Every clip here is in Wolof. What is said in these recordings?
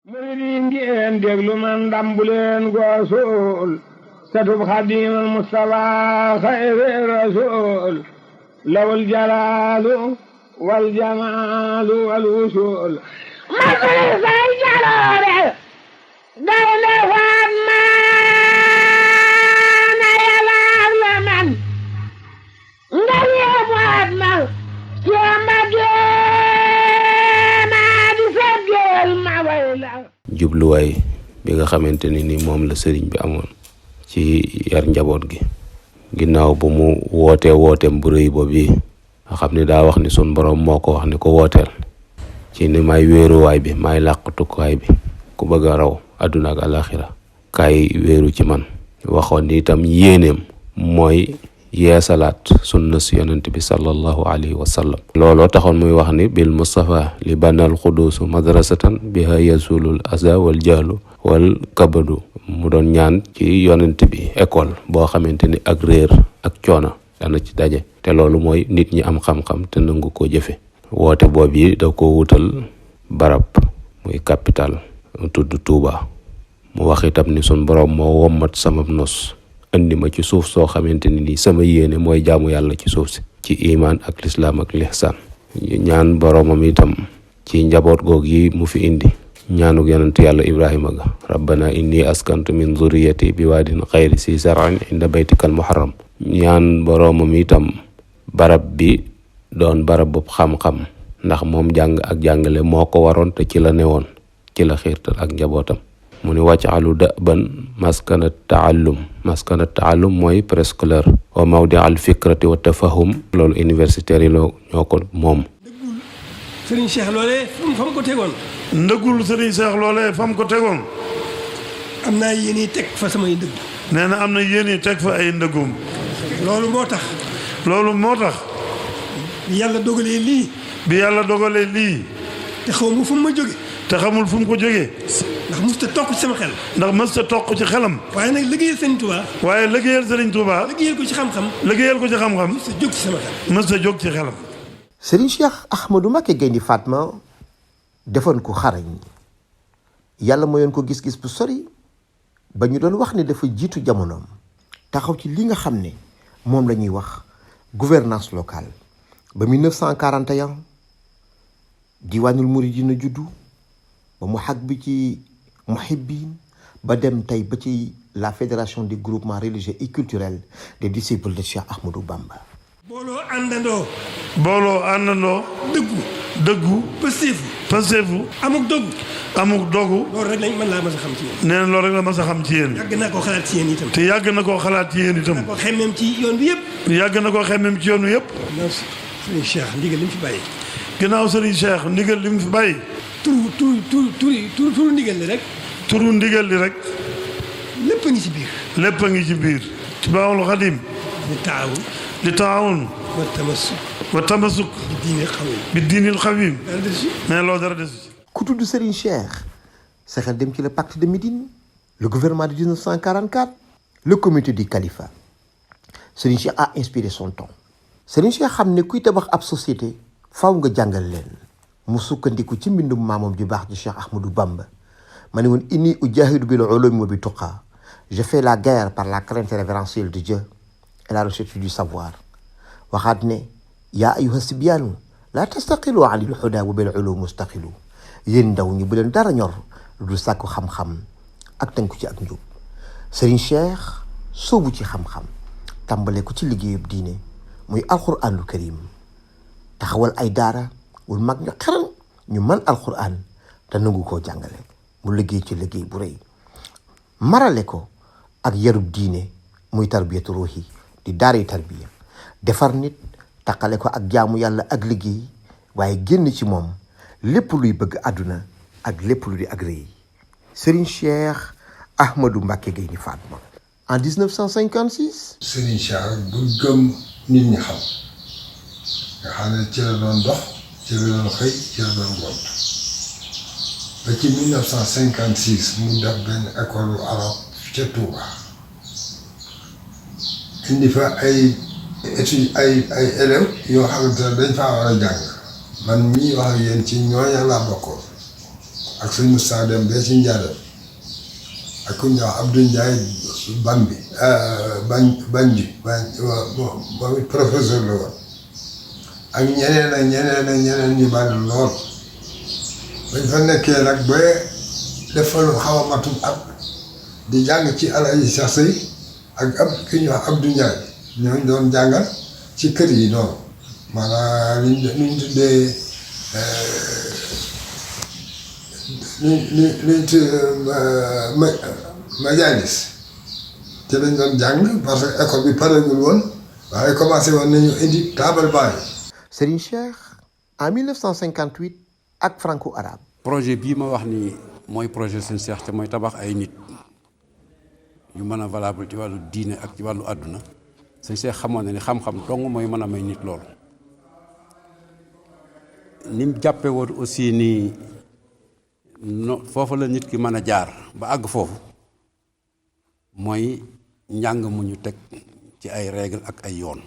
murid yi ngeen déglu man dambuleen goosul satub xadimal Mustafa xayri rasul lawul jalaalu wal jamaalu wal wusul masri say jaloore gaynde Fatma na yalaar la man nga yee Fatma jubluwaay bi nga xamante ni moom la sëriñ bi amoon ci yar njaboot gi ginnaaw bu mu wooteem bu rëy boobu nga xam ne daa wax ni sun borom moo ko wax ni ko wooteel ci ni may wéeruwaay bi may làqtukaay bi ku bëgg a raw àdduna ak alaxira kaay wéeru ci man waxoon ni itam yéeneem mooy yeesalaat sunna si yonent bi sallallahu alayhi wa sallam looloo taxoon muy wax ni bil mustafa li banal xuduusu madrasatan biha yazulul aza wal jahlu wal kabadu mu doon ñaan ci yonent bi école boo xamante ni ak réer ak coono dana ci daje te loolu mooy nit ñi am xam-xam te nangu ko jëfe woote boobu yi da ko wutal barab muy capital tudd Tuuba mu wax itam ni sun borom moo wommat sama nos andi ma ci suuf soo xamante ni sama yéene mooy jaamu yàlla ci suuf si ci imaan ak lislaam ak lihsaan ñaan boromam itam ci njaboot goog yi mu fi indi ñaanuk yonent yàlla ibrahima ga rabbana inni askantu min zurriyati bi waadin xayri si zar'in inda baytikal muharram ñaan boromam itam barab bi doon barab bu xam-xam ndax moom jàng ak jàngale moo ko waroon te ci la newoon ci la xiirtal ak njabootam mu ni wàccalu daban maskana taallum mooy préscolaire wa mawdi al fikrati wa tafahum loolu universitaire yi ñoo ko moom. Serigne Cheikh loolee fa mu ko tegoon. ndëggul Serigne Cheikh loolee fa mu ko tegoon. am naa yéene teg fa samay ndëgg. nee na am na yéene teg fa ay ndëggum. loolu moo tax. bi yàlla dogalee lii. te xaw ma fu mu ma jóge. te xamul fu mu ko jógee. ndax mës ta toq ci sama xel. ndax mës ta toq ci xelam. waaye nag liggéeyal Serigne Touba. liggéeyal ko ci xam-xam. mës ta jóg ci sama xel. mës ta jóg ci xelam. Serigne Cheikh Ahmadou Mbacké Gaïndé Fatma defoon ko xarañ yàlla mayoon ko gis-gis bu sori ba ñu doon wax ne dafa jiitu jamonoom taxaw ci li nga xam ne moom la ñuy wax gouvernance locale ba 1941 diwaanul muridina juddu ba mu xag bi ci muhibbin ba dem tey ba ci la fédération des groupements religieux et culturels des disciples de Cheikh Ahmadou Bamba. booloo àndandoo. dëggu. pasteefu. amuk dogu. loolu rek lañ mën laa mës a xam ci yéen. nee na loolu rek la mës a xam ci yéen. yàgg naa koo xalaat ci yéen itam. te yàgg na koo xalaat ci yéen itam. yàgg na koo xemmeem ci yoon bi yëpp. yàgg na koo xemmeem ci yoon bi yëpp. Serigne Cheikh ndigal li mu fi bàyyi. ginnaaw Serigne Cheikh ndigal li mu fi bàyyi. turu ndigal li rek. turu ndigal li rek. lépp a ngi ci biir. ci Baawul Xadim. li taawun. wa tamasuk. bi diinil xawim. mais loolu dara desu ci. ku tudd Serigne Cheikh sa xel dem ci le pacte de Médine le gouvernement de 1944 le comité du califat Serigne Cheikh a inspiré son temps. Serigne Cheikh xam ne kuy tabax ab société faaw nga jàngal leen mu sukkandiku ci mbindum maamam ju baax ji Cheikh Ahmadou Bamba ma ne woon inni ujahidu bil ulumi wa bi tuqa je fais la guerre par la crainte révérentielle de Dieu et la recherche du savoir waxaat ne yaa ayyuha sibyaanu laa tastaqilu anil hudaa wa bil ulum mustaqilu yéen ndaw ñi bu leen dara ñor lu dul sàkku xam-xam ak tënku ci ak njub. Serigne Cheikh soobu ci xam-xam tàmbale ko ci liggéeyub diine muy alquranul karim taxawal ay daara wul mag ñu xeran ñu mën alquran te nangu koo jàngale mu liggéey ci liggéey bu rëy marale ko ak yarub diine muy tarbiyatu ruuhi di daaray tarbiya defar nit taqale ko ak jaamu yàlla ak liggéey waaye génn ci moom lépp luy bëgg àdduna ak lépp lu di ak rëy. Serigne Cheikh Ahmadou Mbacké Gaïndé Fatma en 1956. Serigne Cheikh bu gëm nit ñi xam nga xam ne ci la doon dox ci la doon xëy ci la doon gont ba ci 1956 mu def benn école arabe ca Touba indi fa ay études ay élèves yoo xamante ne dañ faa war a jàng man mii wax ak yéen ci ñooña laa bokkoon ak sëñ Moussa Dem bee ci Njaareem ak ku ñuy wax Abdou Ndiaye moom it professeur la woon ak ñeneen ñu bari lool bañ fa nekkee nag ba def fa lu xaw a matum at di jàng ci Alaaji Cheikh Sey ak ki ñuy wax Abdou Ndiaye ñooñu doon jàngal ci kër yi noonu maanaam liñ tuddee majalis te lañ doon jàng parce que école bi pareegul woon waaye commencé woon nañu indi taabal baay. Serigne Cheikh en 1958 ak franco-arabe. projet bii ma wax ni mooy projet Serigne Cheikh te mooy tabax ay nit yu mën a valable ci wàllu diine ak ci wàllu àdduna Serigne Cheikh xamoon na ni xam-xam dong mooy mën a may nit loolu. ni mu jàppe woon aussi ni foofu la nit ki mën a jaar ba àgg foofu mooy njàng mu ñu teg ci ay règle ak ay yoon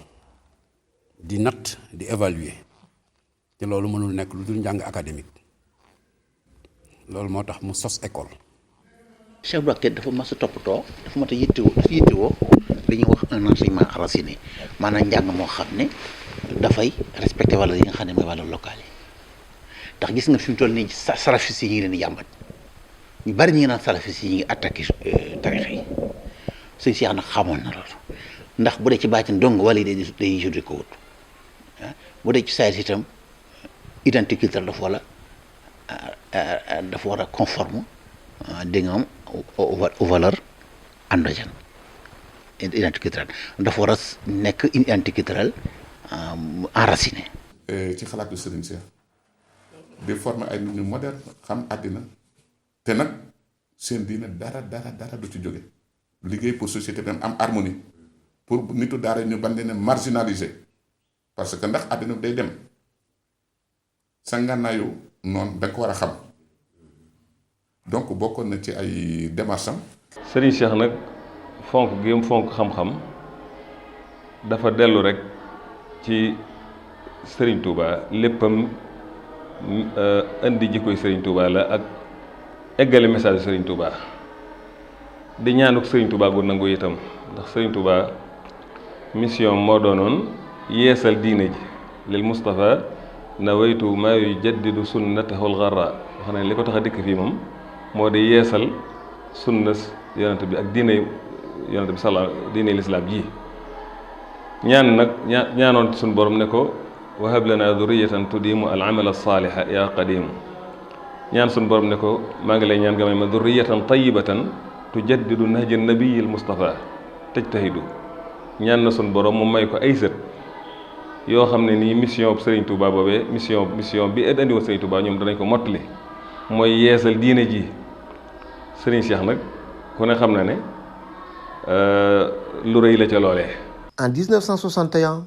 di natt di évaluer te loolu mënul nekk lu dul njàng académique loolu moo tax mu sos école. Cheikh Mbacké dafa mas a toppatoo dafa mat a yittewoo li ñuy wax un enseignement enraciné maanaam njàng moo xam ne dafay respecté valeurs yi nga xam ne mooy valeurs locales yi ndax gis nga fi mu toll nii salafis yi ñu ngi leen di jàmbat ñu bari ñu ngi naan salafis yi ñu ngi attaqué tarixa yi sëñ Cheikh nag xamoon na loolu ndax bu dee ci baatin dong wala yi day juddi ko wut bu dee ci saa itam identité culturelle dafa war a conforme dégg nga am aux valeurs endogènes identité culturelle dafa war a nekk une identité culturelle enracinée. ci xalaatu Serigne Cheikh di former ay nit ñu moderne xam àddina te nag seen diine dara du ci jóge liggéey pour société bi am harmonie pour nitu daara ñu bañ leen a marginaliser parce que ndax àddina day dem sa ngànnaayu noonu da nga ko war a xam donc bokkoon na ci ay démarches am. Serigne Cheikh nag fonk gi mu fonk xam-xam dafa dellu rek ci Serigne Touba léppam indi jikkoy Serigne Touba la ak eggale message Serigne Touba di ñaanuk Serigne Touba gu nangu itam ndax Serigne Touba mission moo doonoon yeesal diine ji lil Moustapha nawaytu maa yujaddidu sunnatahu al-gharra wax na li ko tax a dikk fii moom moo di yeesal sunna yonent bi ak diine yonent bi diine lislaam ji ñaan nag ñaanoon suñu borom ne ko wahab lana dhurriyatan tudimu al amal as-saliha ya qadim ñaan suñu borom ne ko maa ngi lay ñaan nga may ma dhurriyatan tayyibatan tujaddidu nahja nabiyil Mustafa tajtahidu ñaan na suñu borom mu may ko ay sët yoo xam ne nii mission Serigne Touba boobee mission bi andi woon Serigne Touba ñoom danañ ko mottali mooy yeesal diine ji Serigne Cheikh nag ku ne xam na ne lu rëy la ca loolee. En 1961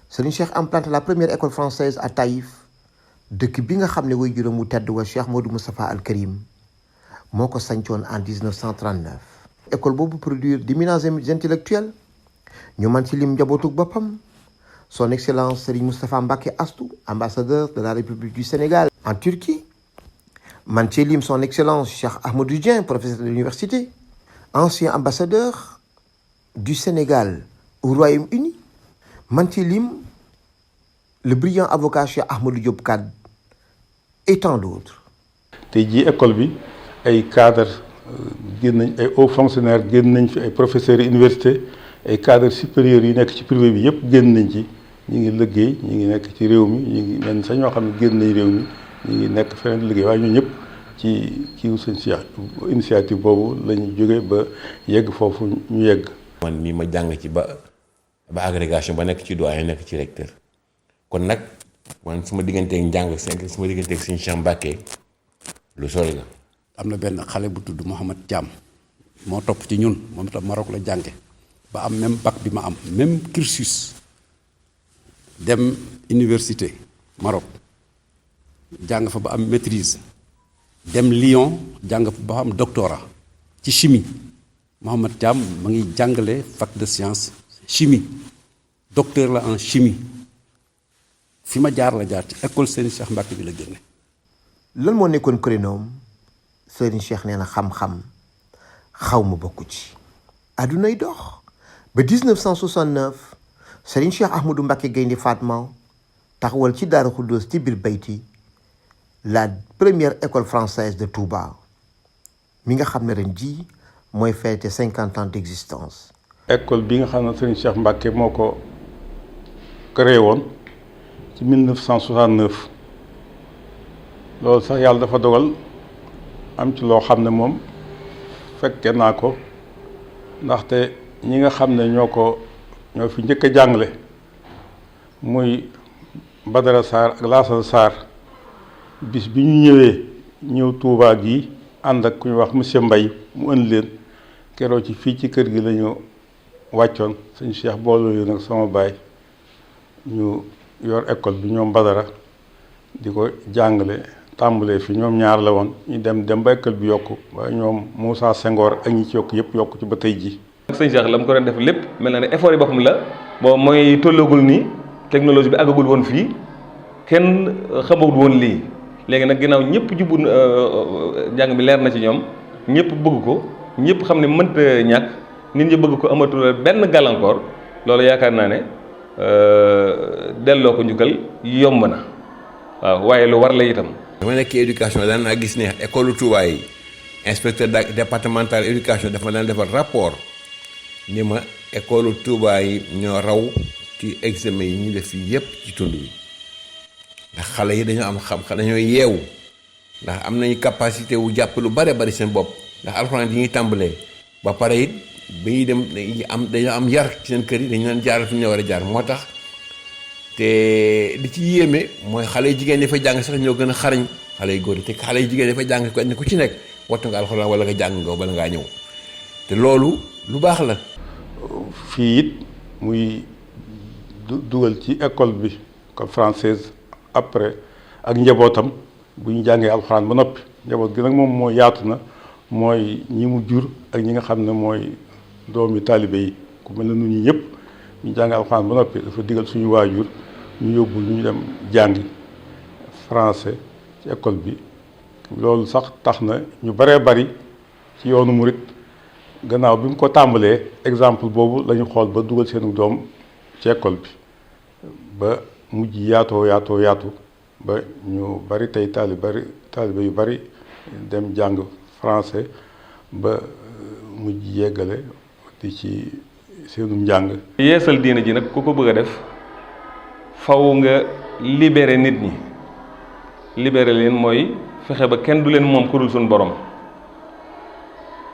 Serigne Cheikh implante la première école française à Taïf dëkk bi nga xam ne way juróom mu tedd wa Cheikh Modou Moustapha Al Karim moo ko sancoon en 1939. école boobu produire d'éminents intellectuels ñu man ci lim njabootug boppam son excellence Serigne Moustapha Mbacké Astou ambassadeur de la République du Sénégal en Turquie man ci lim son excellence Cheikh Ahmadou Dieng professeur de l'université ancien ambassadeur du Sénégal au Royaume-Uni man ci lim le brillant avocat Cheikh Ahmadou Diop Kane et tant d'autres. tey jii école bi ay cadres génn nañ ay hauts fonctionnaires génn nañ fi ay professeurs université ay cadres supérieurs yi nekk ci privé bi yëpp génn nañ ci ñu ngi liggéey ñu ngi nekk ci réew mi ñu ngi nen sax ñoo xam ne génn nañ réew mi ñu ngi nekk feneen liggéey waaye ñun ñëpp ci kiiwu seen Cheikh initiative boobu la ñu jóge ba yegg foofu ñu yegg. man mii ma jàng ci ba agrégation ba nekk ci doyen nekk ci recteur kon nag man su ma digganteeg njàng su ma digganteeg Serigne Cheikh Mbacké lu sori la. am na benn xale bu tudd Mouhamad Thiam moo topp ci ñun moom itam Maroc la jànge ba am même bac bi ma am même cursus dem université Maroc jàng fa ba am maîtrise dem Lyon jàng fa ba am doctorat ci chimie Mouhamad Thiam ma ngi jàngale fac de science chimie docteur la en chimie fi ma jaar la jaar ci école Serigne Cheikh Mbacké bi la génne. lan moo nekkoon créneau Serigne Cheikh nee na xam-xam xaw ma bokku ci. addunay dox ba 1969 Serigne Cheikh Ahmadou Mbacké Gaynde Fatma taxawal ci Daaru Xuddoos ci biir bayti la première école française de Touba mi nga xam ne ren ji mooy fêté 50 ans d'existence. école bi nga xam ne Serigne Cheikh Mbacké moo ko créé woon ci 1969 loolu sax yàlla dafa dogal am ci loo xam ne moom fekke naa ko ndaxte ñi nga xam ne ñoo fi njëkk a jàngale muy Badara Sarr ak Lassana Sarr bis bi ñu ñëw Touba gi ànd ak ku ñu wax monsieur Mbaye mu ënd leen keroo ci fii ci kër gi lañu wàccoon sëñ Cheikh boolu yu nag sama baay ñu yor école bi ñoom Badara di ko jàngale tàmbalee fi ñoom ñaar la woon ñu dem ba école bi yokku ba ñoom Moussa Senghor ak ñi ci yokk yëpp yokku ci ba tey ji. sëñ Cheikh la mu ko doon def lépp mel na ne effort yi boppam la boo mooy tollagul ni technologie bi àggagul woon fii kenn xamagul woon lii léegi nag ginnaaw ñëpp jubbu njàng mi leer na ci ñoom ñëpp bëgg ko ñëpp xam ne mënta ñàkk nit ñi bëgg ko amatul benn gàllankoor loolu yaakaar naa ne delloo ko njukkal yomb na waaw waaye lu war la itam. dama nekk éducation daan naa gis ne école Touba yi inspecteur départemental éducation dafa daan defal rapport ni ma école Touba yi ñoo raw ci examen yi ñu def fii yépp ci tund bi ndax xale yi dañoo am xam-xam dañoo yeewu ndax am nañu capacité wu jàpp lu bare bari seen bopp ndax alxuraan yi ñuy tàmbalee ba pare it ba ñuy dem dañoo am yar ci seen kër yi dañu leen jaaral fi ñu war a jaar moo tax te li ci yéeme mooy xale yu jigéen ñi fa jàng sax ñoo gën a xarañ xale yu góor yi te xale yu jigéen ñi fa jàng ko ku ci nekk wattu nga alxuraan wala nga jàng nga bala ngaa ñëw te loolu lu baax la. fii it muy dugal ci école bi école française après ak njabootam bu ñu jàngee alxuraan ba noppi njaboot gi nag moom moo yaatu na mooy ñi mu jur ak ñi nga xam ne mooy doomi taalibe yi ku mel ne nu ñu ñëpp ñu jàngee alxuraan ba noppi dafa digal suñu waajur ñu yóbbu ñu dem jàngi français ci école bi loolu sax tax na ñu baree bari ci yoonu murit gannaaw bi mu ko tàmbalee exemple boobu la ñu xool ba dugal seenu doom ci école bi ba mujj yaatu ba ñu bari tey taalibe yu bari dem jàng français ba mujj yeggale di ci seenu njàng. yeesal diina ji nag ku ko bëgg a def faw nga libéré nit ñi libéré leen mooy fexe ba kenn du leen moom ku dul suñu borom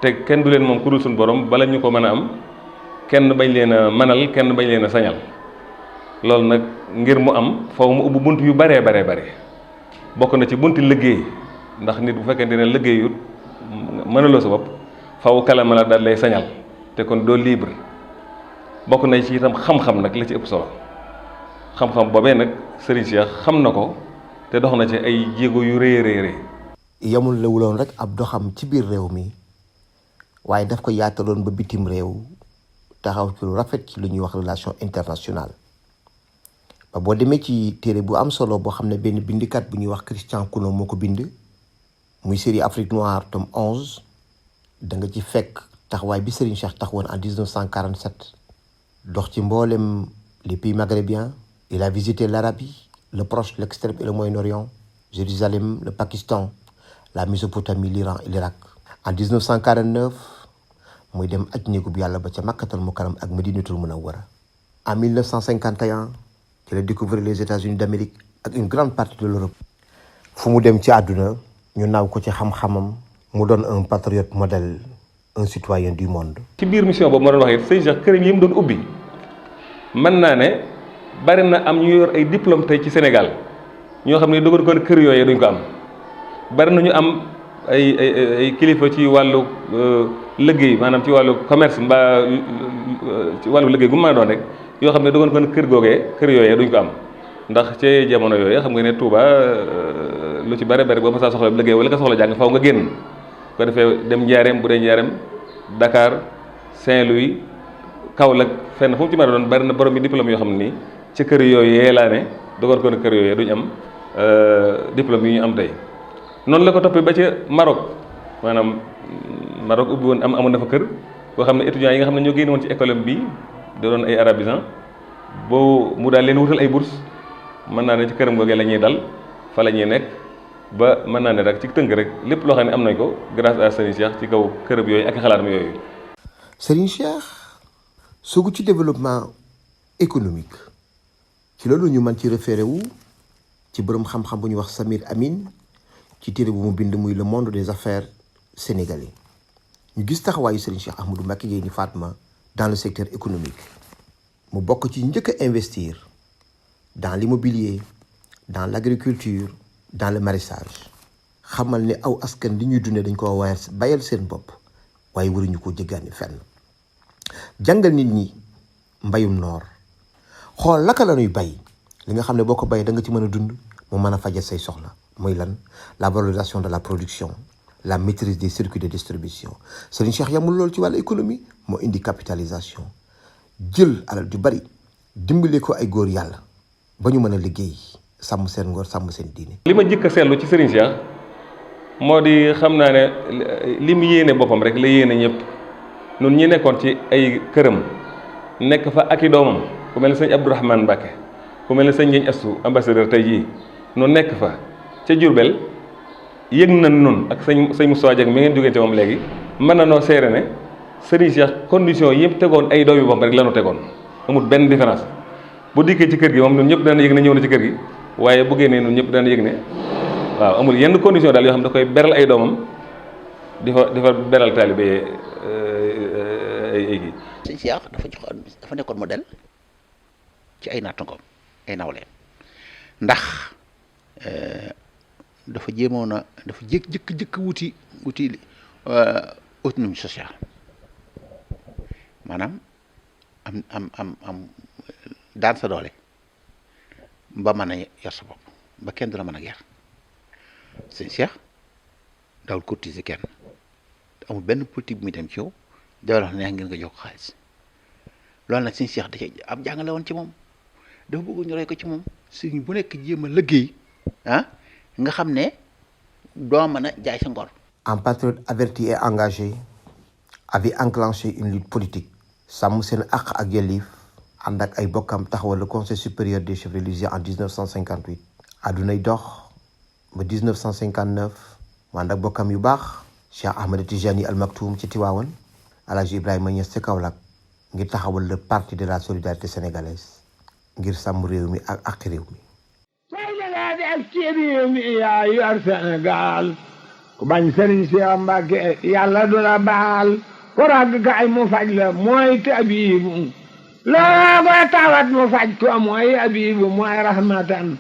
te kenn du leen moom ku dul suñu borom bala ñu ko mën a am kenn bañ leen a mënal kenn bañ leen a sañal loolu nag ngir mu am faw mu ubbi bunt yu baree bokk na ci bunti liggéey ndax nit bu fekkente ne liggéeyut mënuloo sa bopp faw kalama la daal lay sañal te kon doo libre bokk na ci itam xam-xam nag la ci ëpp solo xam-xam boobee nag Serigne Cheikh xam na ko te dox na ci ay jéego yu rëy yamul la wuloon rek ab doxam ci biir réew mi waaye daf ko yaataloon ba bitim réew taxaw ci lu rafet ci lu ñuy wax relation internationale ba boo demee ci téere bu am solo boo xam ne benn bindikat bu ñuy wax Christian Kuno moo ko bind muy série Afrique noire tome 11 da nga ci fekk taxawaay bi Serigne Cheikh taxawoon en 1947 dox ci mboolem les pays maghrébiens. Il a visité l'Arabie, le Proche, l'Extrême et le Moyen-Orient, Jérusalem, le Pakistan, la Mésopotamie, l'Iran et l'Irak. En 1949 muy dem aj néegub yàlla ba ca Makkatal Mukarram ak Madinatul Munawwara. En 1951 ci la découvrir les États-Unis d'Amérique ak une grande partie de l'Europe. fu mu dem ci àdduna ñu naaw ko ci xam-xamam mu doon un patriote modèle, un citoyen du monde. ci biir mission boobu ma doon waxee sëñ Cheikh këram yi mu doon ubbi mën naa ne bari na am ñu yor ay diplôme tey ci Sénégal ñoo xam ne dogal ko kër yooyee duñ ko am bari na ñu am ay kilifa ci wàllu liggéey maanaam ci wàllu commerce mbaa ci wàllu liggéey gu mu mën a doon rek yoo xam ne dogal ko kër kër yooyee duñ ko am ndax ci jamono yooyee xam nga ne Touba lu ci bari boo ma saa soxla liggéey wala nga soxla jàng faw nga génn ko defee dem Njaareem bu dee Njaareem Dakar Saint-Louis Kaolack fenn fu mu ci mën a doon bari na borom bi diplôme yoo xam ne nii ci kër yooyee laa ne dogal ko ne kër yooyee duñ am diplôme yi ñu am tey noonu la ko toppee ba ca Maroc maanaam Maroc ubbi woon amoon na fa kër boo xam ne étudiants yi nga xam ne ñoo génn woon ci école bi da doon ay arabisants boo mu daal leen wutal ay bourse mën naa ne ci këram googee la ñuy dal fa la ñuy nekk ba mën naa ne rek ci tënk rek lépp loo xam ne am nañ ko grâce à Serigne Cheikh ci kaw kërëb yooyu ak xalaatam yooyu. Serigne Cheikh soogu ci développement économique ci loolu ñu mën ci référé wu ci boroom xam-xam bu ñuy wax Samir Amin ci téere bu mu bind muy le monde des affaires sénégalais ñu gis taxawaayu Serigne Cheikh Ahmadou Mbacké Gaïndé Fatma dans le secteur économique mu bokk ci njëkk a investir dans l'immobilier dans l'agriculture dans le maraîchage xamal ne aw askan li ñuy dundee dañ ko war a bayal seen bopp waaye waruñu ko jéggaani fenn jàngal nit ñi mbayum noor xool naka la ñuy bay li nga xam ne boo ko bayee da nga ci mën a dund mu mën a fajal say soxla muy lan la valorisation de la production la maîtrise des circuits de distribution Serigne Cheikh yamul loolu ci wàllu économie moo indi capitalisation jël alal ju bari dimbale ko ay góor yàlla ba ñu mën a liggéey sàmm seen ngor sàmm seen diine. li ma jëkk a seetlu ci Serigne Cheikh moo di xam naa ne li mu yéene boppam rek la yéene ñëpp nun ñi nekkoon ci ay këram nekk fa ak i doomam ku mel ne sëñ Abdourahmane Mbacké ku mel ne sëñ Ndiagne Astou ambassadeur tey jii nu nekk fa ca Diourbel yëg na nun ak sëñ Moussa Dieng mi ngeen jógee ci moom léegi mën na noo seere ne Serigne Cheikh condition yëpp tegoon ay doom yi boppam rek la nu tegoon amul benn différence bu dikkee ci kër gi moom ñun ñëpp dana yëg ne ñëw na ci kër gi waaye bu génnee ñun ñëpp dana yëg ne waaw amul yenn condition daal yoo xam ne da koy beral ay doomam di fa beral taalibe ay gi. Sëñ Cheikh dafa nekkoon modèle ci ay nattangoom ay nawleen ndax dafa jéemoon a dafa jëkk wuti autonomie sociale maanaam am daan sa doole ba mën a yor sa bopp ba kenn du la mën a ger Sëñ Cheikh daawul courtiser kenn amul benn politique bu muy dem ci yow dawal wax neex ngeen nga jox xaalis loolu nag Sëñ Cheikh da ci am jàngale woon ci moom dafa bëgg ñu roy ko ci moom sëñ bu nekk jéem a liggéey nga xam ne doo mën a jaay sa ngor. Un patriote averti et engagé avait enclenché une lutte politique sàmm seen àq ak yelliif ànd ak ay bokkam taxawal le conseil supérieur des chefs religieux en 1958 àddunay dox ba 1959 mu ànd ak bokkam yu baax Cheikh Ahmed Tijani Al Maktoum ci Tivaouane Alhaji Ibrahima Niass ci Kaolack ngir taxawal le parti de la solidarité sénégalaise ngir sàmm réew mi ak àq réew mi. def ci réew mi yaa yor Sénégal ku bañ Serigne Cheikh Mbacké yàlla du la baal ku ràgg gaay mu faj la mooy tabibu loo ko tawat mu faj ko mooy abibu mooy rahmatan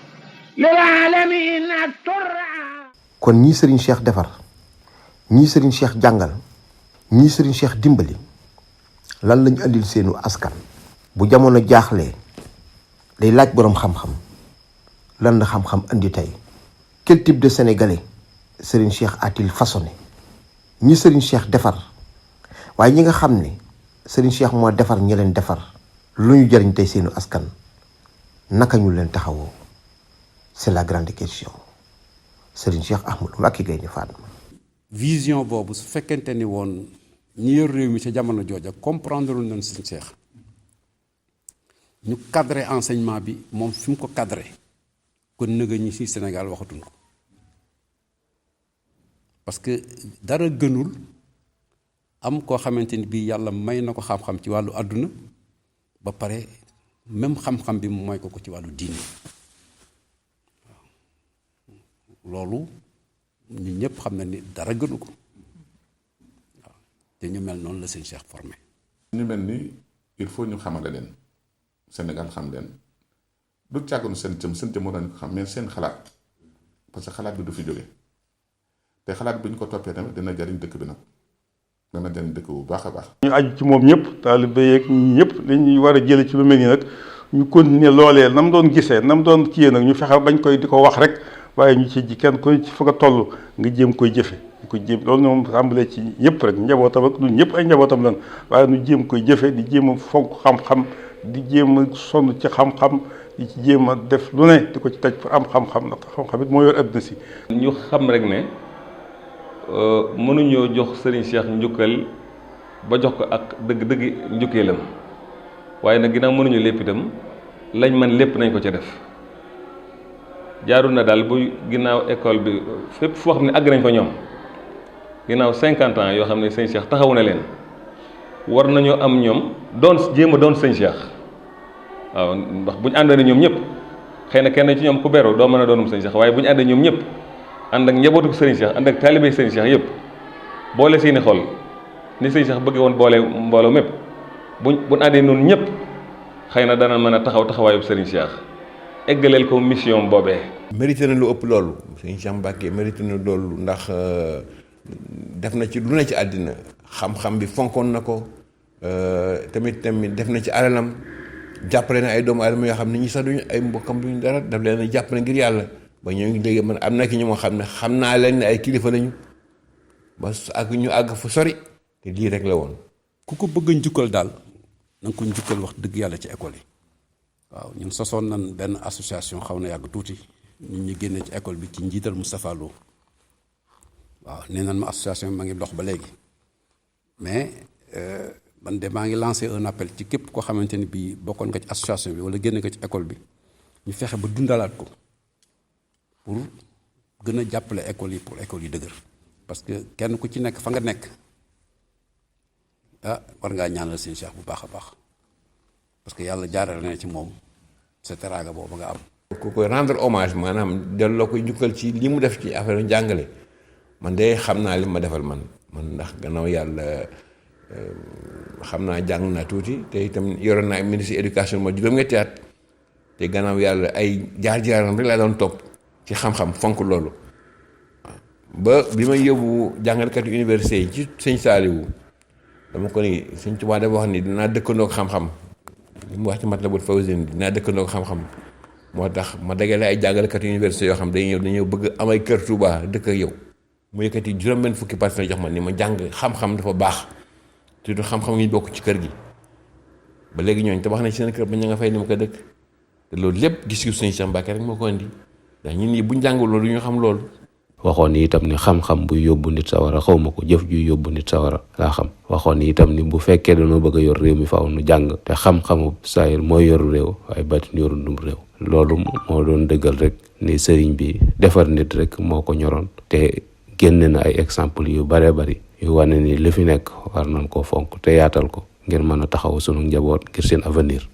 lil alamin turra. kon ñii Serigne Cheikh defar ñii Serigne Cheikh jàngal ñii Serigne Cheikh dimbali lan lañu andil seenu askan bu jamono jaaxlee day laaj boroom xam-xam lan la xam-xam andi tey quel type de sénégalais Serigne Cheikh a-t-il façonné ñi Serigne Cheikh defar waaye ñi nga xam ne Serigne Cheikh moo defar ñi leen defar lu ñu jariñ tey seenu askan naka ñu leen taxawoo c'est la grande question Serigne Cheikh Ahmadou Mbacké Gaïndé Fatma. vision boobu su fekkente ni woon ñi yor réew mi ca jamono jooja comprendre lu nañ Serigne Cheikh ñu cadré enseignement bi moom fi mu ko cadré kon nëga ñi ci Sénégal waxatuñ ko parce que dara gënul am koo xamante ni bii yàlla may na ko xam-xam ci wàllu àdduna ba pare même xam-xam bi mu may ko ci wàllu diine loolu ñun ñëpp xam na ni dara gënu ko waaw te ñu mel noonu la seen Cheikh formé. ñu mel ni il faut ñu xamale leen Sénégal xam leen du càgganu seen jëm moo dañ ko xam mais seen xalaat parce que xalaat bi du fi jóge te xalaat bi ñu ko toppee tamit dina jariñ dëkk bi nag dana jariñ dëkk bu baax a baax. ñu aju ci moom ñëpp taalibe yeeg ñëpp li ñuy war a jële ci lu mel nii nag ñu continuer loolee na mu doon gisee na mu doon kiyee nag ñu fexe bañ koy di ko wax rek waaye ñu ci ji kenn koy ci fa nga toll nga jéem koy jëfe di ko jéem loolu moom tàmbalee ci ñëpp rek njabootam ak ñun ñëpp ay njabootam lan waaye ñu jéem koy jëfe di jéem a fonk xam-xam di jéem a sonn ci xam-xam di ci jéem a def lu ne di ko ci taj pour am xam-xam ndax xam-xam it moo yor adduna si. ñu xam rek ne mënuñoo jox Serigne Cheikh njukkal ba jox ko ak dëgg-dëgg njukkeelam waaye nag ginnaaw mënuñu lépp itam lañ man lépp nañ ko ca def jaarul na daal bu ginnaaw école bi fépp foo xam ne àgg nañ fa ñoom ginnaaw 50 ans yoo xam ne sëñ Cheikh taxawu na leen war nañoo am ñoom doon jéem a doon sëñ Cheikh waaw ndax bu ñu àndee ñoom ñëpp xëy na kenn ci ñoom ku beru doo mën a doonum sëñ Cheikh waaye bu ñu àndee ñoom ñëpp ànd ak njabootu sëñ Cheikh ànd ak taalibe sëñ Cheikh yëpp boole seeni xol ni sëñ Cheikh bëgg woon boole mbooloo mépp buñ àndee noonu ñëpp xëy na dana mën a taxaw taxawaayu sëriñ Cheikh eggaleel ko mission boobee. mérité na lu ëpp loolu sëñ Cheikh Mbacké mérité na loolu ndax def na ci lu ne ci àddina xam-xam bi fonkoon na ko tamit def na ci alalam jàppale na ay doomu aadama yoo xam ne ñi sax duñu ay mbokkam duñu dara daf leen a jàppale ngir yàlla ba ñoo ngi léegi man am na ki ñu moo xam ne xam naa leen ne ay kilifa lañu ba ak ñu àgg fu sori te lii rek la woon. ku ko bëgg njukkal daal na nga ko njukkal wax dëgg yàlla ci école yi waaw ñun sosoon nañ benn association xaw na yàgg tuuti ñun ñu génne ci école bi ci njiital Moustapha Lo waaw nee nañ ma association bi ma ngi dox ba léegi mais man de maa ngi lancé un appel ci képp koo xamante ni bii bokkoon nga ci association bi wala génne ko ci école bi ñu fexe ba dundalaat ko pour gën a jàppale école yi pour école yi dëgër parce que kenn ku ci nekk fa nga nekk ah war ngaa ñaanal seen Cheikh bu baax a baax parce que yàlla jaarale na ci moom sa teraanga boobu nga am. ku koy rendre hommage maanaam delloo koy njukkal ci li mu def ci affaire njàngale man de xam naa li ma defal man ndax gannaaw yàlla xam naa jàng naa tuuti te itam yoroon naa ministre éducation ma juróom-ñetti at te gannaaw yàlla ay jaar-jaaram rek laa doon topp ci xam-xam fonk loolu ba bi may yóbbu jàngalkatu université yi ci sëñ Saaliwu dama ko ni sëñ Tuubaa dafa wax ni dinaa dëkkandoo xam-xam li mu wax ci Matlabul Fawzayni dinaa dëkkandoo xam-xam moo tax ma dagale ay jàngalkatu université yoo xam dañoo bëgg amay kër Tuubaa dëkk ak yow mu yëkkati juróom-benn fukki partenaires jox ma ni ma jàng xam-xam dafa baax surtout xam-xam ngi bokk ci kër gi ba léegi ñooñu te wax na ci seen kër ba ña nga fay ni ma ko dëkk te loolu lépp gis-gis sëñ Cheikh Mbacké rek moo ko indi ndax ñun ñi buñ jàngul loolu ñu xam loolu. waxoon ni itam ni xam-xam buy yóbbu nit sawara xaw ma ko jëf juy yóbbu nit sawara laa xam waxoon ni itam ni bu fekkee dañoo bëgg a yor réew mi faaw nu jàng te xam-xamu saayir mooy yoru réew waaye batin yoru dum réew loolu moo doon dëggal rek ni sëriñ bi defar nit rek moo ko ñoroon te génne na ay exemple yu bare bari yu wane ni li fi nekk war nañ koo fonk te yaatal ko ngir mën a taxaw sunu njaboot ngir seen avenir.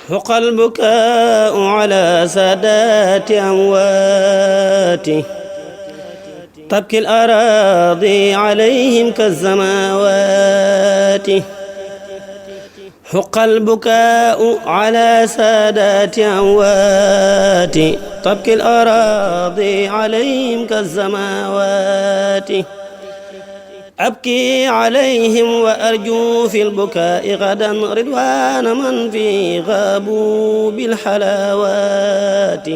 حق البكاء على سادات أمواته تبكي الأراضي عليهم كالسماوات حق البكاء على سادات أموات تبكي الأراضي عليهم كالسماوات أبكي عليهم وأرجو في البكاء غدا رضوان من في غابوا بالحلاوات